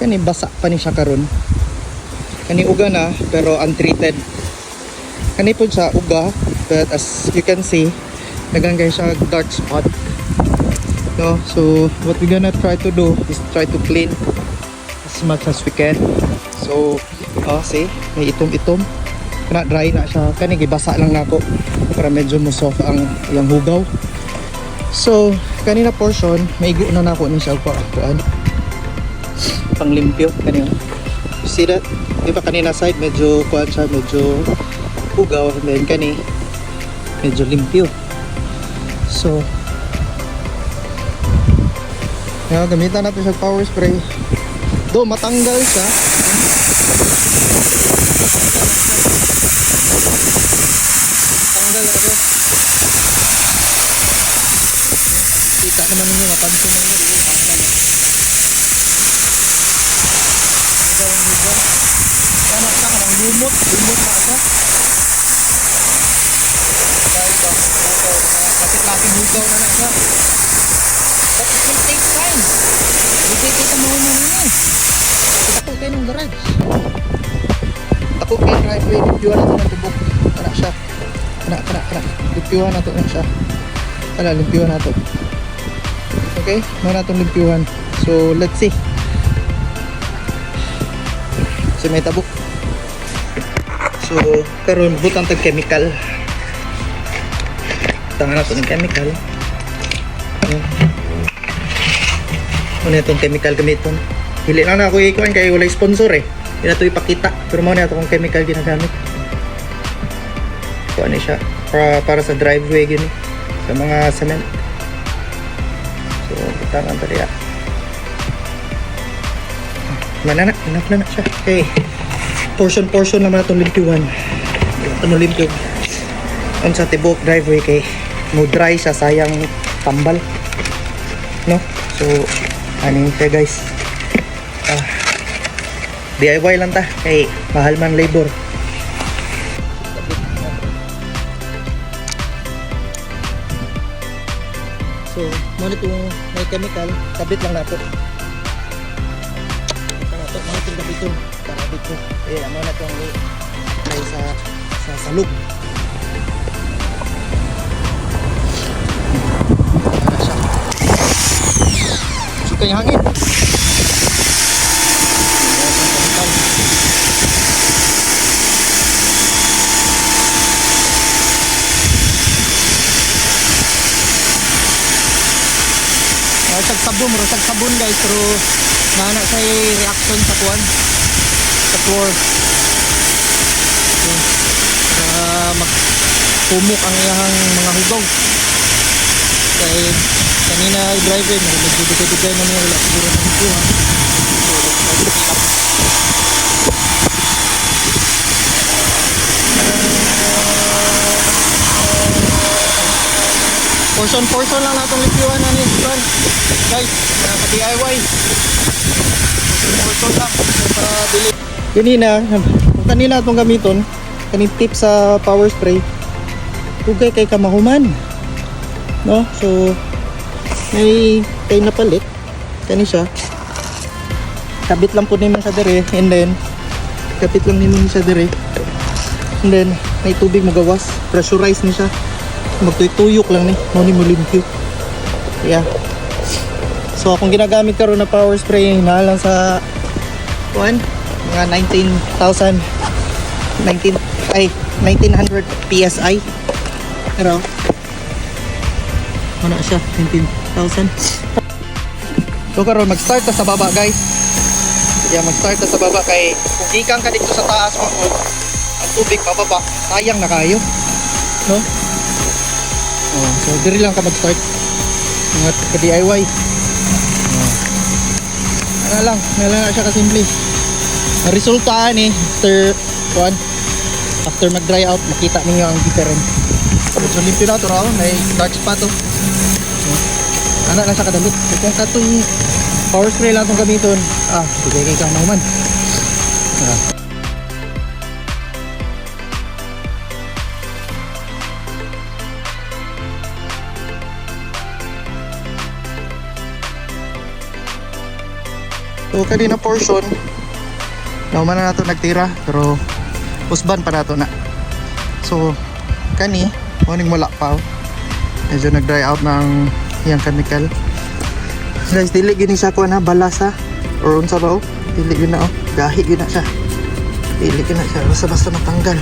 Kani basa pa ni siya karon. Kani uga na pero untreated. Kani po siya uga, but as you can see, naganggay siya dark spot. No, so what we gonna try to do is try to clean as much as we can. So, see, may itom-itom. Kana dry na siya. Kani gibasa lang nako para medyo mo soft ang iyang hugaw. So, kanina portion, may iguo na nako ni siya kuan. Panglimpyo kanina. You see that? Di ba kanina side medyo kuan siya, medyo hugaw, and then kani medyo limpyo. So, gamitan natin siya power spray. Do matanggal siya. Tanggal ako. Kita naman ninyo, mapansin ninyo. Tanggal ang hugaw. Tama siya, karang lumot na siya. Dahil ba, hugaw na, lapit-lapit hugaw na siya. But it will take time. Kita mo na nini. Ako kayo ng garage. Ako kayo driveway. Limpyuhan natin ang tubok. Kana siya. Kana. Limpyuhan natin na siya. Kana, limpyuhan natin. Okay? Mga natin limpyuhan. So, let's see. Kasi may tabok. So, karon butang tag-chemical. Tangan natin ng chemical. Ano itong chemical gamiton? Hili lang na ako ikuan kaya wala sponsor eh. Hindi na ito ipakita. Pero mo na itong chemical ginagamit. Ito ano siya. Para sa driveway gini. Sa mga cement. So, kita nga tali ah. Manana, enough na siya. Okay. Portion naman itong limpyuhan. Ito mo limpyo. Ang sa tibok driveway kay mo dry siya, sayang tambal. No? So, ano siya guys, DIY lang ta kay mahal man labor. So muna itong may chemical, kabit lang nato mga itong kabit ito para dito ano na itong may sa salog. Kaya hangin. Sagsabon guys, pero naanak sa reaction sa kuwan sa floor. So, magpumok ang iyang mga hugaw. Kaya kanina i-drive eh, medyo dugay-dugay na niya, wala siguro na dito ha. So let's try to clean up. Portion lang natong limpyuhan na ni Juan guys, sa DIY. Portion lang para dili. Kanina itong gamiton, kaning tip sa power spray, tugay kay kamahuman, no? So may tayo na palit kani siya, kabit lang po naman sa dire, and then kapit lang naman sa dire, and then may tubig mo gawas, pressurize ni siya, magtuyok lang ni mo limpyo. Yeah, so akong ginagamit karon na power spray na lang sa mga 1900 PSI, pero ano siya, 19,000. So karon mag-start ta sa baba guys. Yeah, mag-start ta sa baba kay kung gikan ka dito sa taas mo ang tubig pababa, sayang na kayo, no? So diri lang ka mag-start mga ka-DIY. Ano lang na siya kasimple. Ang resulta ni after mag-dry out, makita ninyo ang difference. So limpyo na ito raw, may dark spot to. Anak lang siya kadamit. So, kung katong power spray lang itong gamiton, bigay kay kang naman. So kanina portion nauman na nato nagtira pero usban pa nato na. So kani morning wala pa. Medyo nag-dry out ng iyang chemical. Guys, dili gini siya ko na balasa or unsa ba oh? Dili yun na oh. Gahi yun na siya. Dili yun na siya. Basta-basta matanggal.